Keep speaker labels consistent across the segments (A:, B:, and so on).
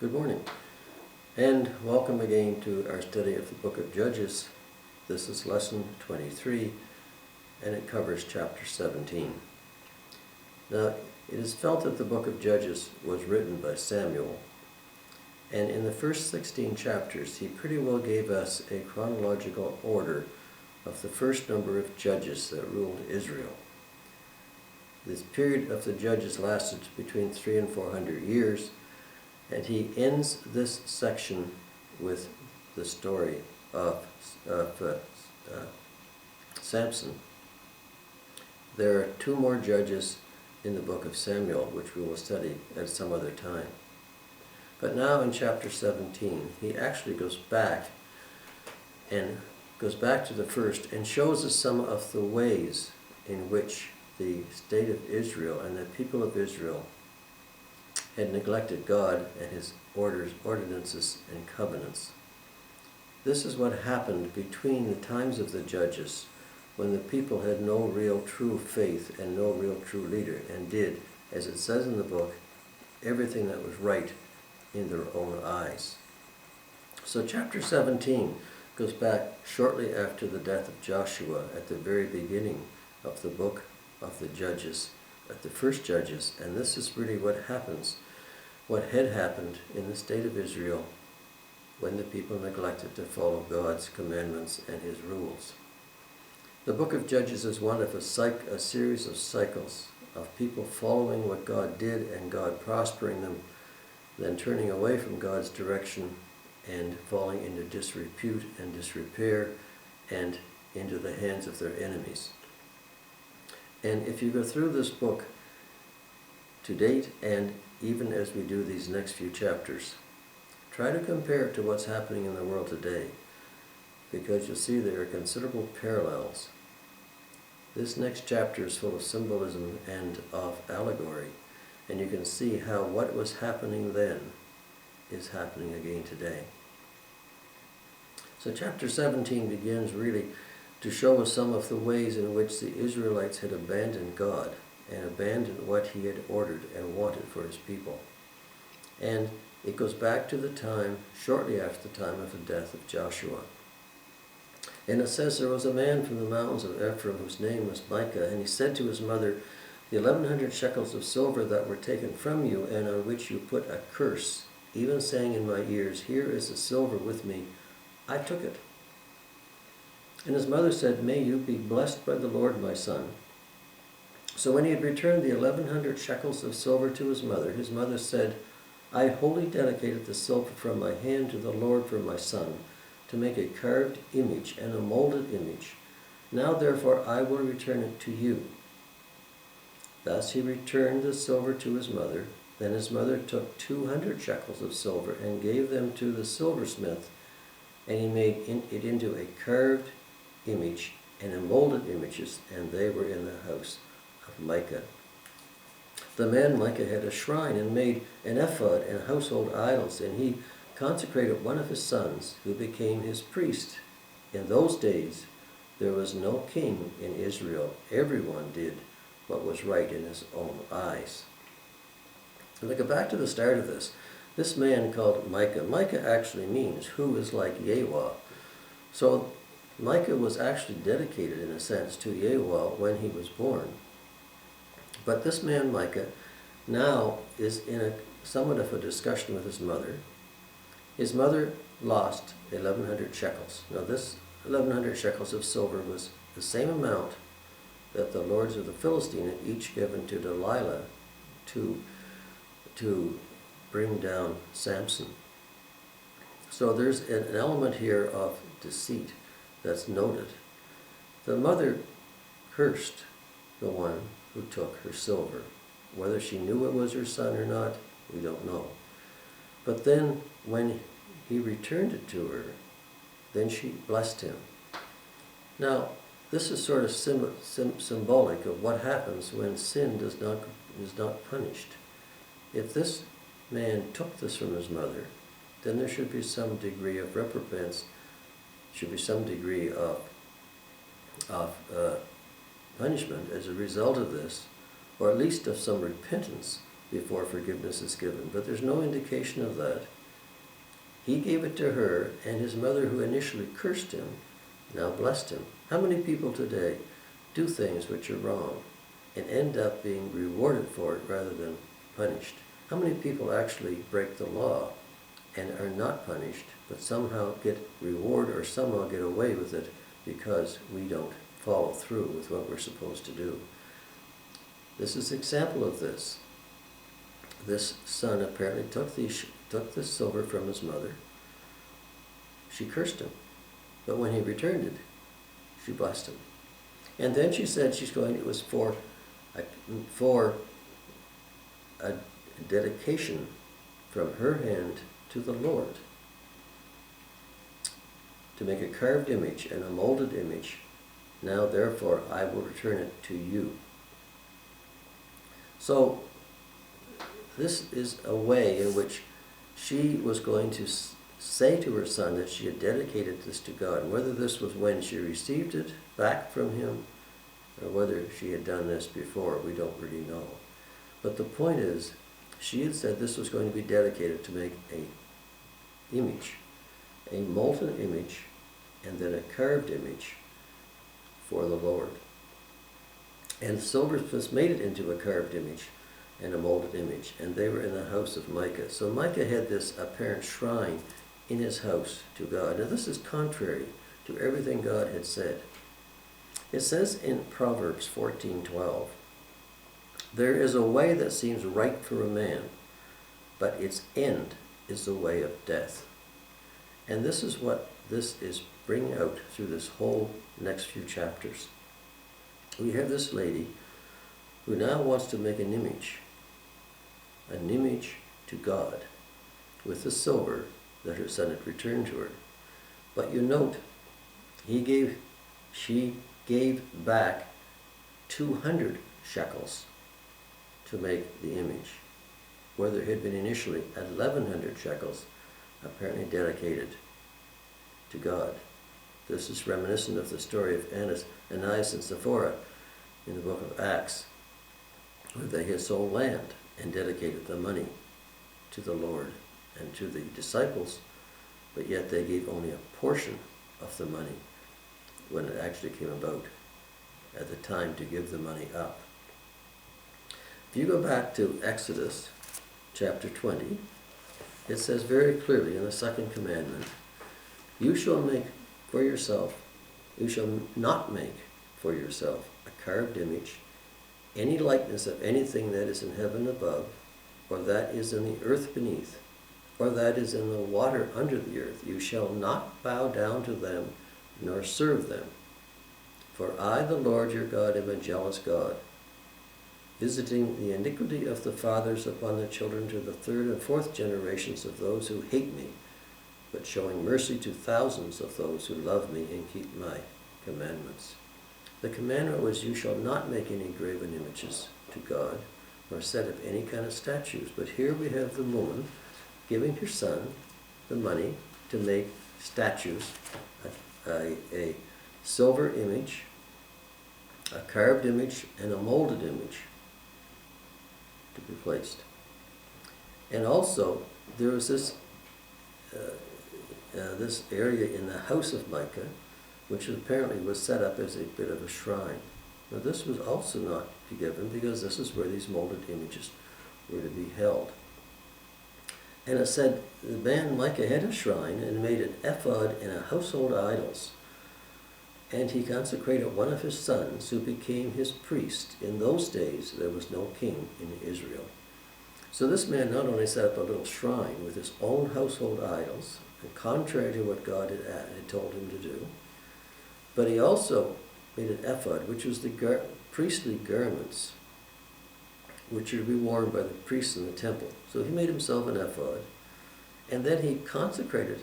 A: Good morning, and welcome again to our study of the book of Judges. This is lesson 23, and it covers chapter 17. Now, it is felt that the book of Judges was written by Samuel, and in the first 16 chapters, he pretty well gave us a chronological order of the first number of judges that ruled Israel. This period of the judges lasted between 300 and 400 years, and he ends this section with the story of Samson. There are two more judges in the book of Samuel, which we will study at some other time. But now in chapter 17, he actually goes back to the first and shows us some of the ways in which the state of Israel and the people of Israel had neglected God and his ordinances, and covenants. This is what happened between the times of the judges, when the people had no real true faith and no real true leader, and did, as it says in the book, everything that was right in their own eyes. So chapter 17 goes back shortly after the death of Joshua, at the very beginning of the book of the Judges, at the first Judges, and this is really what had happened in the state of Israel when the people neglected to follow God's commandments and his rules. The book of Judges is one of a series of cycles of people following what God did and God prospering them, then turning away from God's direction and falling into disrepute and disrepair and into the hands of their enemies. And if you go through this book to date, and even as we do these next few chapters, try to compare it to what's happening in the world today, because you'll see there are considerable parallels. This next chapter is full of symbolism and of allegory, and you can see how what was happening then is happening again today. So chapter 17 begins really to show us some of the ways in which the Israelites had abandoned God and abandoned what he had ordered and wanted for his people. And it goes back to the time, shortly after the time of the death of Joshua. And it says, there was a man from the mountains of Ephraim whose name was Micah, and he said to his mother, the 1,100 shekels of silver that were taken from you, and on which you put a curse, even saying in my ears, here is the silver with me, I took it. And his mother said, may you be blessed by the Lord, my son. So when he had returned the 1,100 shekels of silver to his mother said, I wholly dedicated the silver from my hand to the Lord for my son, to make a carved image and a molded image. Now therefore I will return it to you. Thus he returned the silver to his mother. Then his mother took 200 shekels of silver and gave them to the silversmith, and he made it into a carved image and a molded images, and they were in the house of Micah. The man Micah had a shrine and made an ephod and household idols, and he consecrated one of his sons, who became his priest. In those days there was no king in Israel. Everyone did what was right in his own eyes. And to go back to the start of this, this man called Micah, Micah actually means who is like Yahweh. So Micah was actually dedicated, in a sense, to Yahweh when he was born. But this man Micah now is in somewhat of a discussion with his mother. His mother lost 1,100 shekels. Now this 1,100 shekels of silver was the same amount that the lords of the Philistine had each given to Delilah to bring down Samson. So there's an element here of deceit that's noted. The mother cursed the one who took her silver. Whether she knew it was her son or not, we don't know. But then when he returned it to her, then she blessed him. Now, this is sort of symbolic of what happens when sin is not punished. If this man took this from his mother, then there should be some degree of recompense, should be some degree of punishment as a result of this, or at least of some repentance before forgiveness is given. But there's no indication of that. He gave it to her, and his mother, who initially cursed him, now blessed him. How many people today do things which are wrong and end up being rewarded for it rather than punished? How many people actually break the law and are not punished, but somehow get reward or somehow get away with it because we don't follow through with what we're supposed to do? This is an example of this. This son apparently took the silver from his mother. She cursed him, but when he returned it, she blessed him. And then she said it was for a dedication from her hand to the Lord, to make a carved image and a molded image. Now therefore I will return it to you. So this is a way in which she was going to say to her son that she had dedicated this to God. Whether this was when she received it back from him, or whether she had done this before, we don't really know. But the point is, she had said this was going to be dedicated to make an image, a molten image, and then a carved image for the Lord. And silver made it into a carved image and a molded image, and they were in the house of Micah. So Micah had this apparent shrine in his house to God. Now this is contrary to everything God had said. It says in Proverbs 14:12, "There is a way that seems right for a man, but its end is the way of death." And this is what this is bringing out through this whole next few chapters. We have this lady who now wants to make an image to God with the silver that her son had returned to her. But you note, she gave back 200 shekels to make the image, where there had been initially 1,100 shekels apparently dedicated to God. This is reminiscent of the story of Ananias and Sapphira in the book of Acts, where they had sold land and dedicated the money to the Lord and to the disciples, but yet they gave only a portion of the money when it actually came about at the time to give the money up. If you go back to Exodus chapter 20, it says very clearly in the second commandment, you shall not make for yourself a carved image, any likeness of anything that is in heaven above, or that is in the earth beneath, or that is in the water under the earth. You shall not bow down to them, nor serve them. For I, the Lord your God, am a jealous God, visiting the iniquity of the fathers upon the children to the third and fourth generations of those who hate me, but showing mercy to thousands of those who love me and keep my commandments. The commandment was, you shall not make any graven images to God, nor set up any kind of statues. But here we have the woman giving her son the money to make statues, a silver image, a carved image, and a molded image to be placed. And also, there was this area in the house of Micah, which apparently was set up as a bit of a shrine. Now this was also not to be given, because this is where these molded images were to be held. And it said the man Micah had a shrine and made an ephod and a household idols. And he consecrated one of his sons, who became his priest. In those days there was no king in Israel. So this man not only set up a little shrine with his own household idols, and contrary to what God had told him to do, but he also made an ephod, which was the priestly garments which are to be worn by the priests in the temple. So he made himself an ephod, and then he consecrated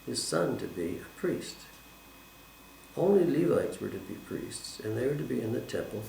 A: his son to be a priest. Only Levites were to be priests, and they were to be in the temple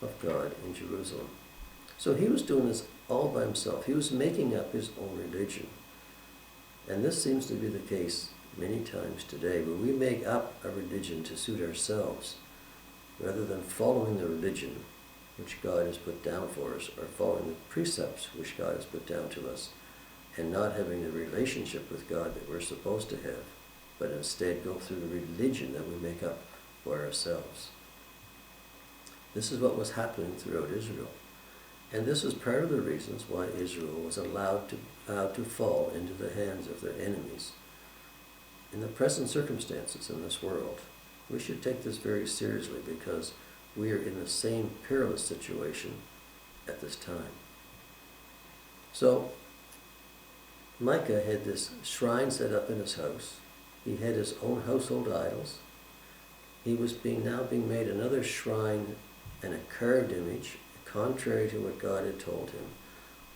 A: of God in Jerusalem. So he was doing this all by himself. He was making up his own religion. And this seems to be the case many times today, where we make up a religion to suit ourselves, rather than following the religion which God has put down for us, or following the precepts which God has put down to us, and not having the relationship with God that we're supposed to have, but instead go through the religion that we make up for ourselves. This is what was happening throughout Israel. And this is part of the reasons why Israel was allowed to fall into the hands of their enemies. In the present circumstances in this world, we should take this very seriously, because we are in the same perilous situation at this time. So, Micah had this shrine set up in his house. He had his own household idols. He was now being made another shrine and a carved image, contrary to what God had told him.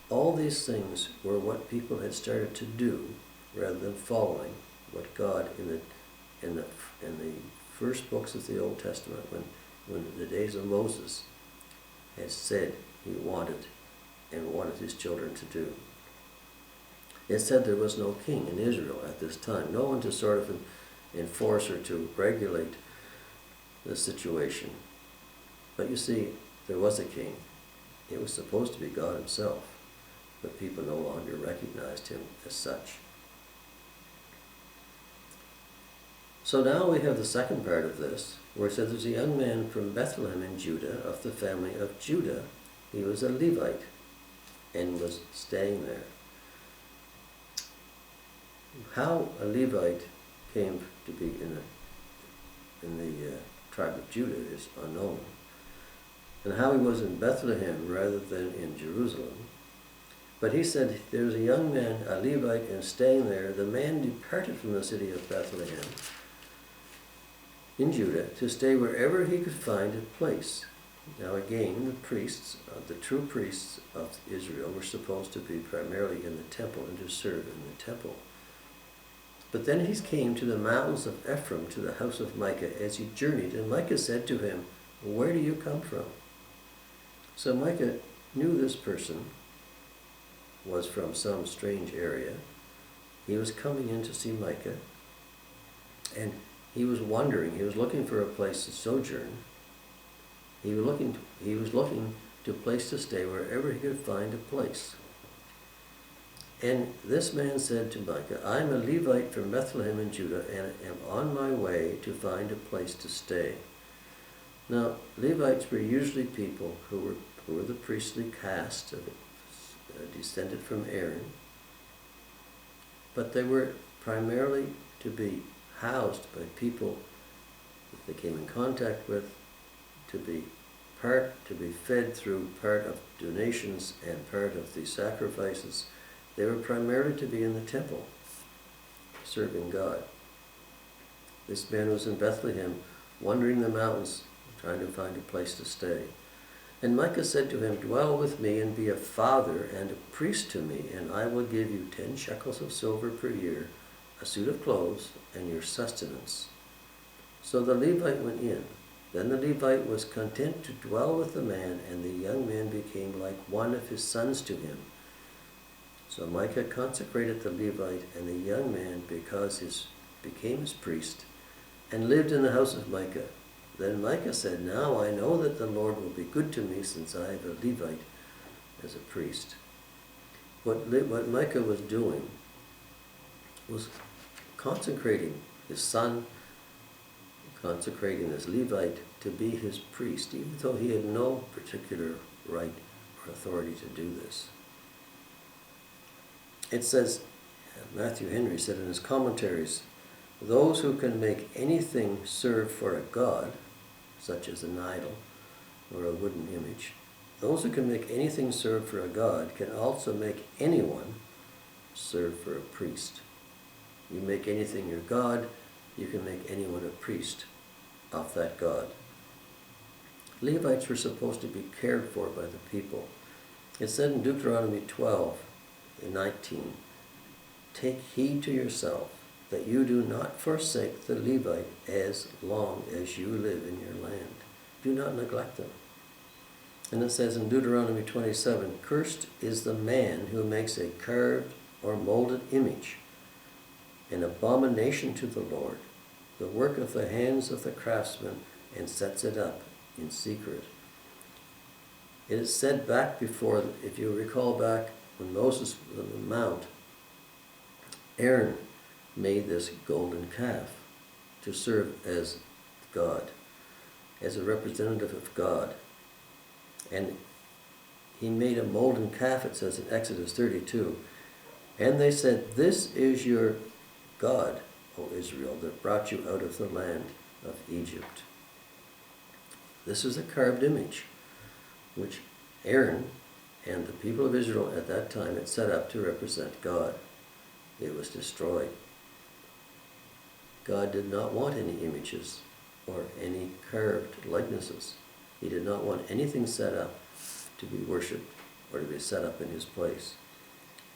A: All these things were what people had started to do rather than following what God in the first books of the Old Testament, when the days of Moses, had said he wanted his children to do. It said there was no king in Israel at this time, no one to sort of enforce or to regulate the situation. But you see, there was a king. It was supposed to be God himself, but people no longer recognized him as such. So now we have the second part of this, where it says there's a young man from Bethlehem in Judah, of the family of Judah. He was a Levite and was staying there. How a Levite came to be in the tribe of Judah is unknown, and how he was in Bethlehem rather than in Jerusalem. But he said, there's a young man, a Levite, and staying there. The man departed from the city of Bethlehem in Judah to stay wherever he could find a place. Now again, the priests, the true priests of Israel, were supposed to be primarily in the temple and to serve in the temple. But then he came to the mountains of Ephraim, to the house of Micah, as he journeyed. And Micah said to him, where do you come from? So Micah knew this person was from some strange area. He was coming in to see Micah, and he was wondering, he was looking for a place to sojourn. He was looking to a place to stay wherever he could find a place. And this man said to Micah, I am a Levite from Bethlehem in Judah, and am on my way to find a place to stay. Now, Levites were usually people who were the priestly caste, descended from Aaron, but they were primarily to be housed by people that they came in contact with, to be fed through part of donations and part of the sacrifices. They were primarily to be in the temple, serving God. This man was in Bethlehem, wandering the mountains, trying to find a place to stay. And Micah said to him, dwell with me and be a father and a priest to me, and I will give you 10 shekels of silver per year, a suit of clothes, and your sustenance. So the Levite went in. Then the Levite was content to dwell with the man, and the young man became like one of his sons to him. So Micah consecrated the Levite and the young man became his priest, and lived in the house of Micah. Then Micah said, now I know that the Lord will be good to me, since I have a Levite as a priest. What Micah was doing was consecrating his son, consecrating this Levite to be his priest, even though he had no particular right or authority to do this. It says, Matthew Henry said in his commentaries, those who can make anything serve for a god, such as an idol or a wooden image, those who can make anything serve for a god can also make anyone serve for a priest. You make anything your god, you can make anyone a priest of that god. Levites were supposed to be cared for by the people. It said in Deuteronomy 12:19, take heed to yourself that you do not forsake the Levite as long as you live in your land. Do not neglect them. And it says in Deuteronomy 27, cursed is the man who makes a carved or molded image, an abomination to the Lord, the work of the hands of the craftsman, and sets it up in secret. It is said back before, if you recall back when Moses was on the mount, Aaron made this golden calf to serve as God, as a representative of God. And he made a molten calf, it says in Exodus 32. And they said, "This is your God, O Israel, that brought you out of the land of Egypt." This is a carved image, which Aaron and the people of Israel at that time had set up to represent God. It was destroyed. God did not want any images or any carved likenesses. He did not want anything set up to be worshipped or to be set up in his place.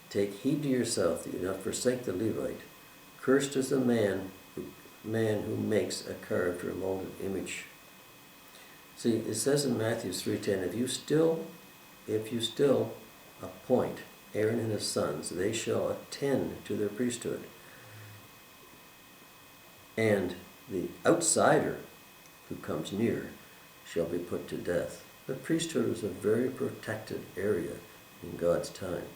A: "Take heed to yourself that you do not forsake the Levite. Cursed is the man who makes a carved or molded image." See, it says in Matthew 3:10, if you still appoint Aaron and his sons, they shall attend to their priesthood. And the outsider who comes near shall be put to death. The priesthood was a very protected area in God's time.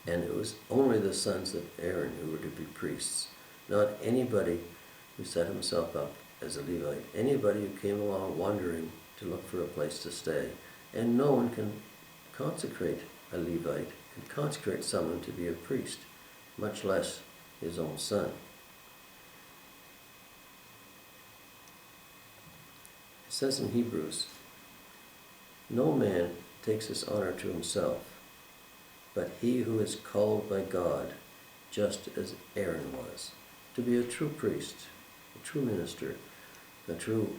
A: And it was only the sons of Aaron who were to be priests, not anybody who set himself up as a Levite, anybody who came along wandering to look for a place to stay. And no one can consecrate a Levite and consecrate someone to be a priest, much less his own son. It says in Hebrews, "No man takes this honor to himself, but he who is called by God, just as Aaron was," to be a true priest, a true minister, a true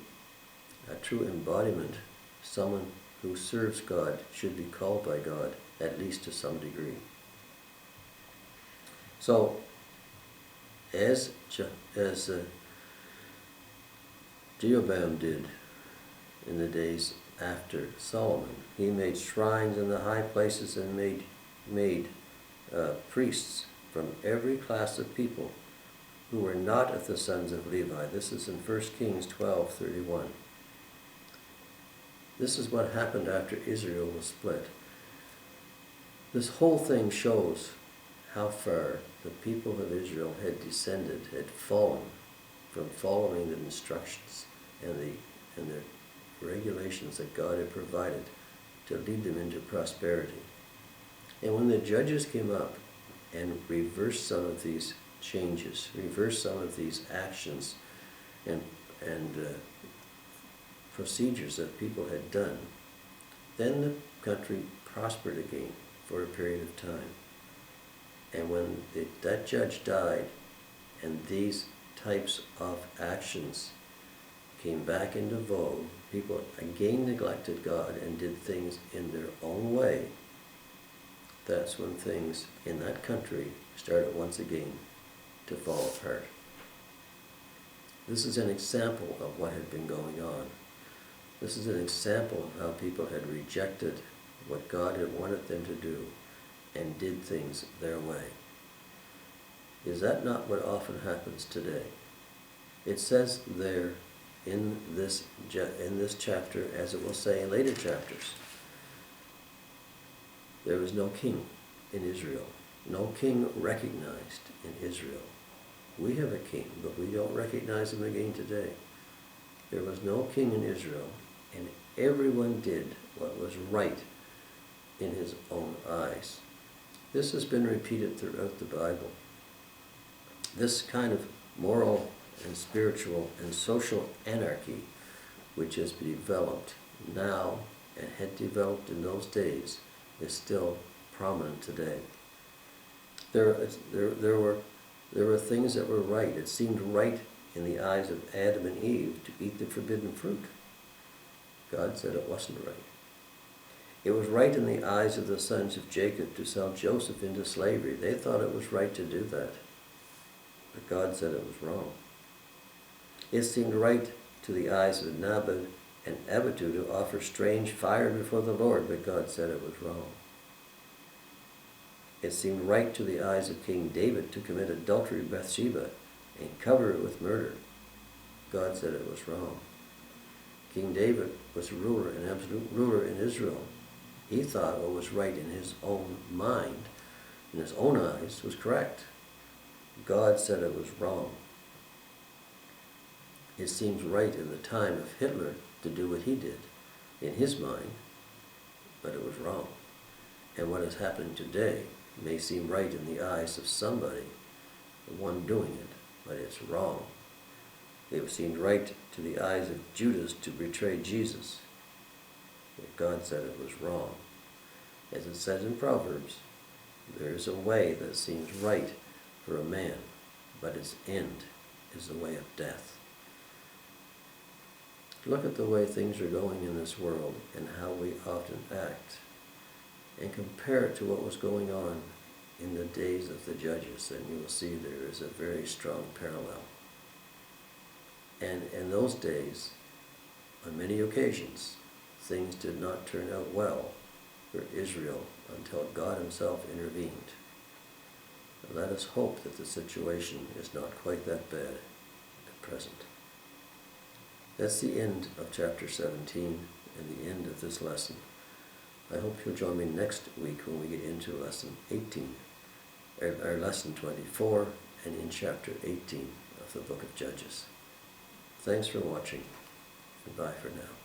A: embodiment, someone who serves God should be called by God, at least to some degree. So, as Jeroboam did in the days after Solomon, he made shrines in the high places and made priests from every class of people who were not of the sons of Levi. This is in 1 Kings 12:31. This is what happened after Israel was split. This whole thing shows how far the people of Israel had descended, had fallen from following the instructions and the regulations that God had provided to lead them into prosperity. And when the judges came up and reversed some of these changes, reversed some of these actions and procedures that people had done, then the country prospered again for a period of time. And when that judge died and these types of actions came back into vogue, people again neglected God and did things in their own way, that's when things in that country started once again to fall apart. This is an example of what had been going on. This is an example of how people had rejected what God had wanted them to do and did things their way. Is that not what often happens today? It says there in this chapter, as it will say in later chapters, there was no king in Israel, no king recognized in Israel. We have a king, but we don't recognize him again today. There was no king in Israel, and everyone did what was right in his own eyes. This has been repeated throughout the Bible. This kind of moral and spiritual and social anarchy, which has been developed now and had developed in those days, is still prominent today. There were things that were right. It seemed right in the eyes of Adam and Eve to eat the forbidden fruit. God said it wasn't right. It was right in the eyes of the sons of Jacob to sell Joseph into slavery. They thought it was right to do that, but God said it was wrong. It seemed right to the eyes of Nadab and Abihu to offer strange fire before the Lord, but God said it was wrong. It seemed right to the eyes of King David to commit adultery with Bathsheba and cover it with murder. God said it was wrong. King David was a ruler, an absolute ruler in Israel. He thought what was right in his own mind, in his own eyes, was correct. God said it was wrong. It seems right in the time of Hitler to do what he did in his mind, but it was wrong. And what is happening today may seem right in the eyes of somebody, the one doing it, but it's wrong. It seemed right to the eyes of Judas to betray Jesus, but God said it was wrong. As it says in Proverbs, there is a way that seems right for a man, but its end is the way of death. Look at the way things are going in this world and how we often act, and compare it to what was going on in the days of the judges, and you will see there is a very strong parallel. And in those days, on many occasions, things did not turn out well for Israel until God himself intervened. Let us hope that the situation is not quite that bad at present. That's the end of chapter 17 and the end of this lesson. I hope you'll join me next week when we get into lesson 18, or lesson 24, and in chapter 18 of the book of Judges. Thanks for watching. Goodbye for now.